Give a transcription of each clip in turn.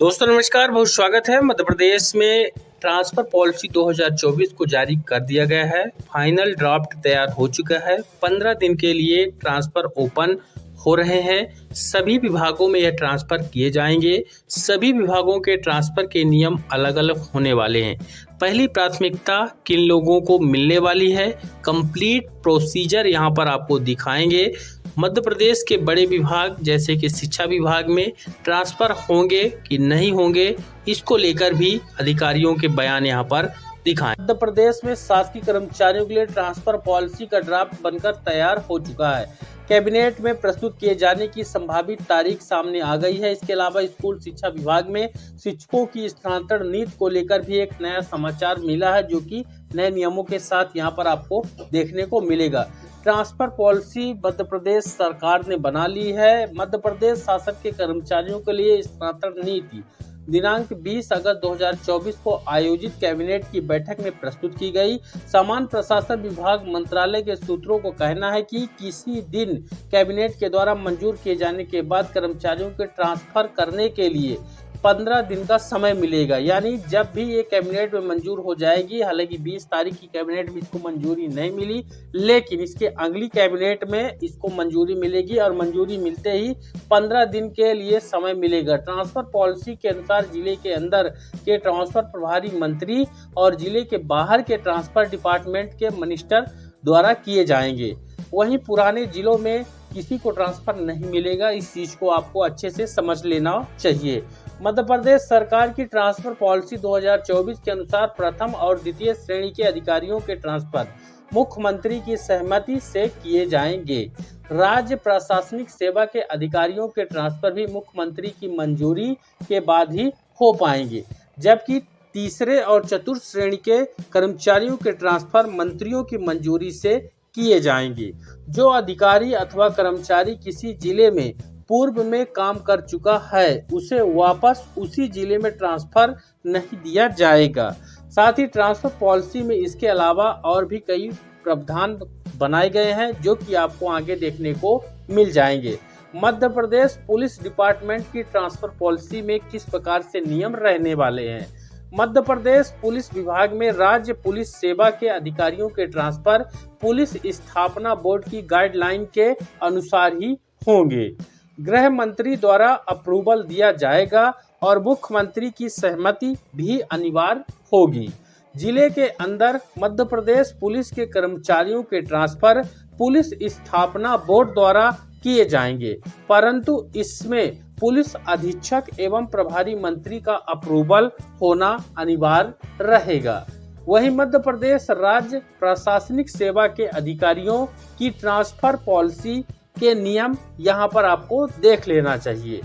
दोस्तों नमस्कार, बहुत स्वागत है। मध्य प्रदेश में ट्रांसफर पॉलिसी 2024 को जारी कर दिया गया है। फाइनल ड्राफ्ट तैयार हो चुका है। 15 दिन के लिए ट्रांसफर ओपन हो रहे हैं। सभी विभागों में यह ट्रांसफर किए जाएंगे। सभी विभागों के ट्रांसफर के नियम अलग अलग होने वाले हैं। पहली प्राथमिकता किन लोगों को मिलने वाली है, कंप्लीट प्रोसीजर यहाँ पर आपको दिखाएंगे। मध्य प्रदेश के बड़े विभाग जैसे कि शिक्षा विभाग में ट्रांसफर होंगे कि नहीं होंगे, इसको लेकर भी अधिकारियों के बयान यहाँ पर दिखाएं। मध्य प्रदेश में शासकीय कर्मचारियों के लिए ट्रांसफर पॉलिसी का ड्राफ्ट बनकर तैयार हो चुका है। कैबिनेट में प्रस्तुत किए जाने की संभावित तारीख सामने आ गई है। इसके अलावा स्कूल शिक्षा विभाग में शिक्षकों की स्थानांतरण नीति को लेकर भी एक नया समाचार मिला है, जो कि नए नियमों के साथ यहाँ पर आपको देखने को मिलेगा। ट्रांसफर पॉलिसी मध्य प्रदेश सरकार ने बना ली है। मध्य प्रदेश शासन के कर्मचारियों के लिए स्थानांतरण नीति दिनांक 20 अगस्त 2024 को आयोजित कैबिनेट की बैठक में प्रस्तुत की गई। सामान्य प्रशासन विभाग मंत्रालय के सूत्रों को कहना है कि किसी दिन कैबिनेट के द्वारा मंजूर किए जाने के बाद कर्मचारियों के ट्रांसफर करने के लिए 15 दिन का समय मिलेगा। यानी जब भी ये कैबिनेट में मंजूर हो जाएगी, हालांकि 20 तारीख की कैबिनेट में इसको मंजूरी नहीं मिली, लेकिन इसके अगली कैबिनेट में इसको मंजूरी मिलेगी और मंजूरी मिलते ही 15 दिन के लिए समय मिलेगा। ट्रांसफर पॉलिसी के अनुसार जिले के अंदर के ट्रांसफर प्रभारी मंत्री और जिले के बाहर के ट्रांसफर डिपार्टमेंट के मिनिस्टर द्वारा किए जाएंगे। वहीं पुराने जिलों में किसी को ट्रांसफर नहीं मिलेगा। इस चीज को आपको अच्छे से समझ लेना चाहिए। मध्य प्रदेश सरकार की ट्रांसफर पॉलिसी 2024 के अनुसार प्रथम और द्वितीय श्रेणी के अधिकारियों के ट्रांसफर मुख्यमंत्री की सहमति से किए जाएंगे। राज्य प्रशासनिक सेवा के अधिकारियों के ट्रांसफर भी मुख्यमंत्री की मंजूरी के बाद ही हो पाएंगे, जबकि तीसरे और चतुर्थ श्रेणी के कर्मचारियों के ट्रांसफर मंत्रियों की मंजूरी से किए जाएंगे। जो अधिकारी अथवा कर्मचारी किसी जिले में पूर्व में काम कर चुका है, उसे वापस उसी जिले में ट्रांसफर नहीं दिया जाएगा। साथ ही ट्रांसफर पॉलिसी में इसके अलावा और भी कई प्रावधान बनाए गए हैं, जो कि आपको आगे देखने को मिल जाएंगे। मध्य प्रदेश पुलिस डिपार्टमेंट की ट्रांसफर पॉलिसी में किस प्रकार से नियम रहने वाले हैं। मध्य प्रदेश पुलिस विभाग में राज्य पुलिस सेवा के अधिकारियों के ट्रांसफर पुलिस स्थापना बोर्ड की गाइडलाइन के अनुसार ही होंगे। गृह मंत्री द्वारा अप्रूवल दिया जाएगा और मुख्यमंत्री की सहमति भी अनिवार्य होगी। जिले के अंदर मध्य प्रदेश पुलिस के कर्मचारियों के ट्रांसफर पुलिस स्थापना बोर्ड द्वारा किए जाएंगे, परंतु इसमें पुलिस अधीक्षक एवं प्रभारी मंत्री का अप्रूवल होना अनिवार्य रहेगा। वहीं मध्य प्रदेश राज्य प्रशासनिक सेवा के अधिकारियों की ट्रांसफर पॉलिसी के नियम यहाँ पर आपको देख लेना चाहिए।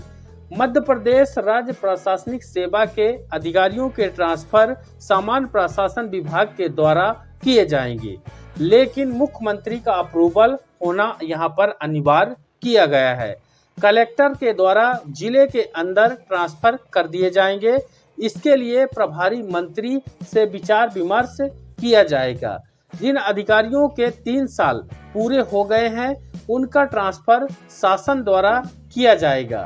मध्य प्रदेश राज्य प्रशासनिक सेवा के अधिकारियों के ट्रांसफर सामान्य प्रशासन विभाग के द्वारा किए जाएंगे, लेकिन मुख्यमंत्री का अप्रूवल होना यहाँ पर अनिवार्य किया गया है। कलेक्टर के द्वारा जिले के अंदर ट्रांसफर कर दिए जाएंगे। इसके लिए प्रभारी मंत्री से विचार विमर्श किया जाएगा। जिन अधिकारियों के 3 साल पूरे हो गए हैं, उनका ट्रांसफर शासन द्वारा किया जाएगा।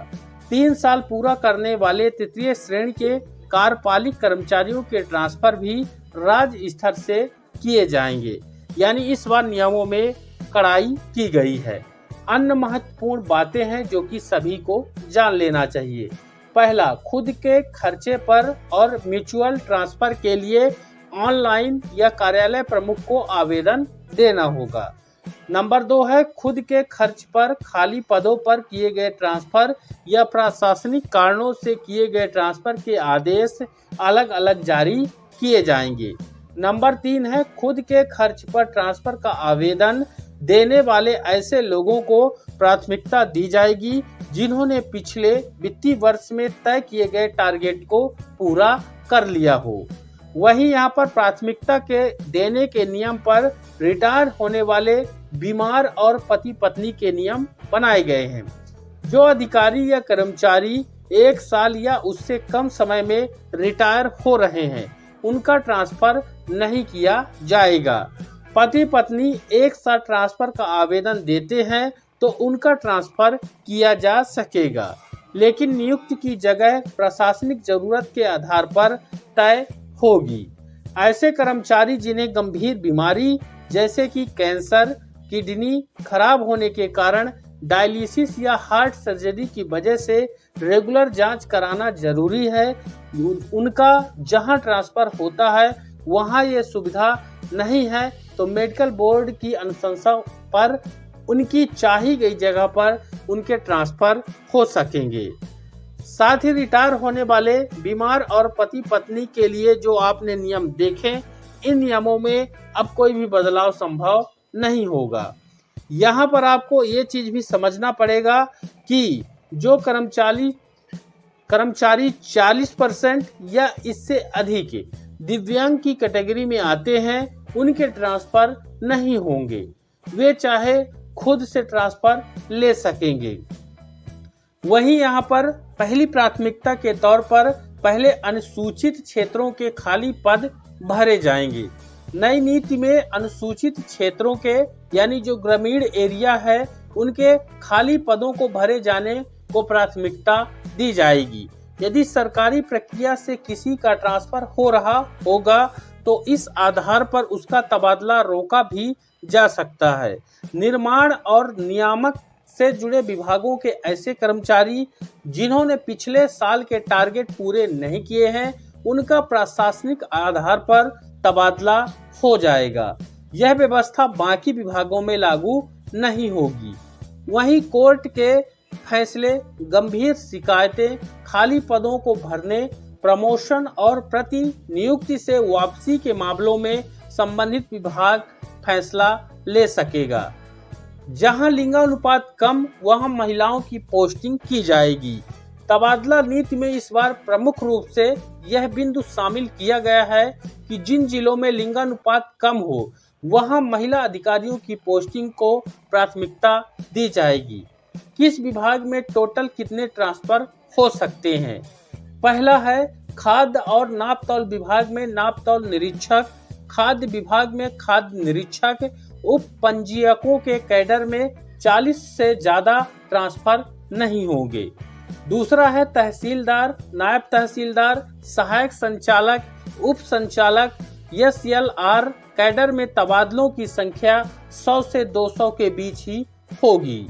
3 साल पूरा करने वाले तृतीय श्रेणी के कार्यपालिक कर्मचारियों के ट्रांसफर भी राज्य स्तर से किए जाएंगे। यानी इस बार नियमों में कड़ाई की गई है। अन्य महत्वपूर्ण बातें हैं जो कि सभी को जान लेना चाहिए। पहला, खुद के खर्चे पर और म्यूचुअल ट्रांसफर के लिए ऑनलाइन या कार्यालय प्रमुख को आवेदन देना होगा। नंबर 2 है, खुद के खर्च पर खाली पदों पर किए गए ट्रांसफर या प्रशासनिक कारणों से किए गए ट्रांसफर के आदेश अलग अलग जारी किए जाएंगे। नंबर 3 है, खुद के खर्च पर ट्रांसफर का आवेदन देने वाले ऐसे लोगों को प्राथमिकता दी जाएगी जिन्होंने पिछले वित्तीय वर्ष में तय किए गए टारगेट को पूरा कर लिया हो। वहीं यहाँ पर प्राथमिकता के देने के नियम पर रिटायर होने वाले, बीमार और पति पत्नी के नियम बनाए गए हैं। जो अधिकारी या कर्मचारी 1 साल या उससे कम समय में रिटायर हो रहे हैं, उनका ट्रांसफर नहीं किया जाएगा। पति पत्नी एक साथ ट्रांसफर का आवेदन देते हैं तो उनका ट्रांसफर किया जा सकेगा। लेकिन नियुक्ति की जगह प्रशासनिक जरूरत के आधार पर तय होगी। ऐसे कर्मचारी जिन्हें गंभीर बीमारी जैसे कि कैंसर, किडनी खराब होने के कारण डायलिसिस या हार्ट सर्जरी की वजह से रेगुलर जांच कराना जरूरी है, उनका जहां ट्रांसफर होता है वहां ये सुविधा नहीं है तो मेडिकल बोर्ड की अनुशंसा पर उनकी चाही गई जगह पर उनके ट्रांसफर हो सकेंगे। साथ ही रिटायर होने वाले बीमार और पति पत्नी के लिए जो आपने नियम देखे, इन नियमों में अब कोई भी बदलाव संभव नहीं होगा। यहाँ पर आपको ये चीज भी समझना पड़ेगा कि जो कर्मचारी 40% या इससे अधिक दिव्यांग की कैटेगरी में आते हैं, उनके ट्रांसफर नहीं होंगे। वे चाहे खुद से ट्रांसफर ले सकेंगे। वहीं यहाँ पर पहली प्राथमिकता के तौर पर पहले अनुसूचित क्षेत्रों के खाली पद भरे जाएंगे। नई नीति में अनुसूचित क्षेत्रों के यानी जो ग्रामीण एरिया है उनके खाली पदों को भरे जाने को प्राथमिकता दी जाएगी। यदि सरकारी प्रक्रिया से किसी का ट्रांसफर हो रहा होगा तो इस आधार पर उसका तबादला रोका भी जा सकता है। निर्माण और नियामक से जुड़े विभागों के ऐसे कर्मचारी जिन्होंने पिछले साल के टारगेट पूरे नहीं किए हैं, उनका प्रशासनिक आधार पर तबादला हो जाएगा। यह व्यवस्था बाकी विभागों में लागू नहीं होगी। वहीं कोर्ट के फैसले, गंभीर शिकायतें, खाली पदों को भरने, प्रमोशन और प्रतिनियुक्ति से वापसी के मामलों में संबंधित विभाग फैसला ले सकेगा। जहां लिंगानुपात कम, वहां महिलाओं की पोस्टिंग की जाएगी। तबादला नीति में इस बार प्रमुख रूप से यह बिंदु शामिल किया गया है कि जिन जिलों में लिंगानुपात कम हो वहां महिला अधिकारियों की पोस्टिंग को प्राथमिकता दी जाएगी। किस विभाग में टोटल कितने ट्रांसफर हो सकते हैं? पहला है खाद्य और नापतौल विभाग में नापतौल निरीक्षक, खाद्य विभाग में खाद्य निरीक्षक, उप पंजीयकों के कैडर में 40 से ज्यादा ट्रांसफर नहीं होंगे। दूसरा है तहसीलदार, नायब तहसीलदार, सहायक संचालक, उप संचालक, SLR कैडर में तबादलों की संख्या 100 से 200 के बीच ही होगी।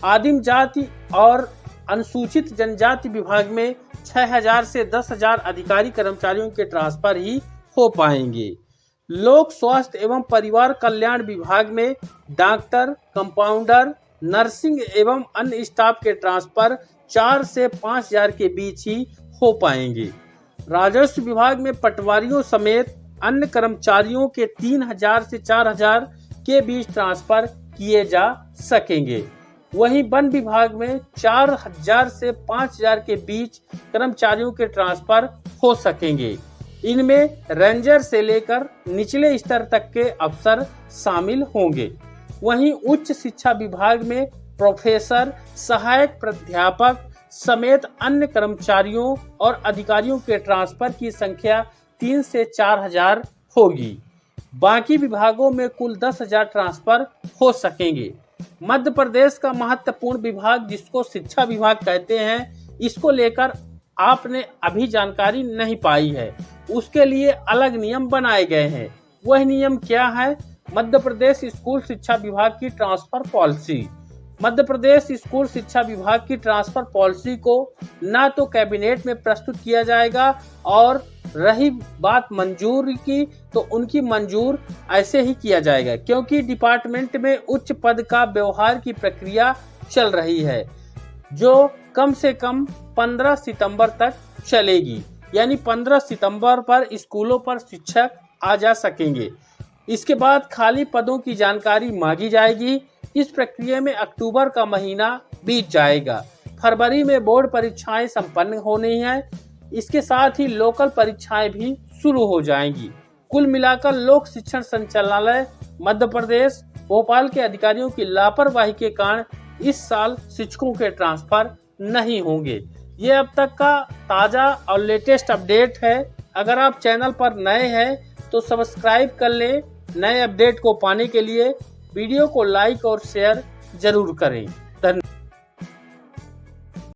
आदिम जाति और अनुसूचित जनजाति विभाग में 6000 से 10,000 अधिकारी कर्मचारियों के ट्रांसफर ही हो पाएंगे। लोक स्वास्थ्य एवं परिवार कल्याण विभाग में डॉक्टर, कंपाउंडर, नर्सिंग एवं अन्य स्टाफ के ट्रांसफर 4 से 5,000 के बीच ही हो पाएंगे। राजस्व विभाग में पटवारियों समेत अन्य कर्मचारियों के 3,000 से 4,000 के बीच ट्रांसफर किए जा सकेंगे। वहीं वन विभाग में 4,000 से 5,000 के बीच कर्मचारियों के ट्रांसफर हो सकेंगे। इनमें रेंजर से लेकर निचले स्तर तक के अफसर शामिल होंगे। वहीं उच्च शिक्षा विभाग में प्रोफेसर, सहायक प्राध्यापक समेत अन्य कर्मचारियों और अधिकारियों के ट्रांसफर की संख्या 3 से 4,000 होगी। बाकी विभागों में कुल 10,000 ट्रांसफर हो सकेंगे। मध्य प्रदेश का महत्वपूर्ण विभाग जिसको शिक्षा विभाग कहते हैं, इसको लेकर आपने अभी जानकारी नहीं पाई है। उसके लिए अलग नियम बनाए गए हैं। वह नियम क्या है? मध्य प्रदेश स्कूल शिक्षा विभाग की transfer policy. Madhya Pradesh school शिक्षा विभाग की ट्रांसफर पॉलिसी को ना तो कैबिनेट में प्रस्तुत किया जाएगा और रही बात मंजूर की तो उनकी मंजूर ऐसे ही किया जाएगा, क्योंकि डिपार्टमेंट में उच्च पद का व्यवहार की प्रक्रिया चल रही है जो कम से कम 15 सितंबर तक चलेगी। यानी 15 सितंबर पर स्कूलों पर शिक्षक आ जा सकेंगे। इसके बाद खाली पदों की जानकारी मांगी जाएगी। इस प्रक्रिया में अक्टूबर का महीना बीत जाएगा। फरवरी में बोर्ड परीक्षाएं संपन्न होनी है। इसके साथ ही लोकल परीक्षाएं भी शुरू हो जाएंगी। कुल मिलाकर लोक शिक्षण संचालनालय मध्य प्रदेश भोपाल के अधिकारियों की लापरवाही के कारण इस साल शिक्षकों के ट्रांसफर नहीं होंगे। ये अब तक का ताज़ा और लेटेस्ट अपडेट है। अगर आप चैनल पर नए हैं तो सब्सक्राइब कर लें। नए अपडेट को पाने के लिए वीडियो को लाइक और शेयर जरूर करें। धन्यवाद।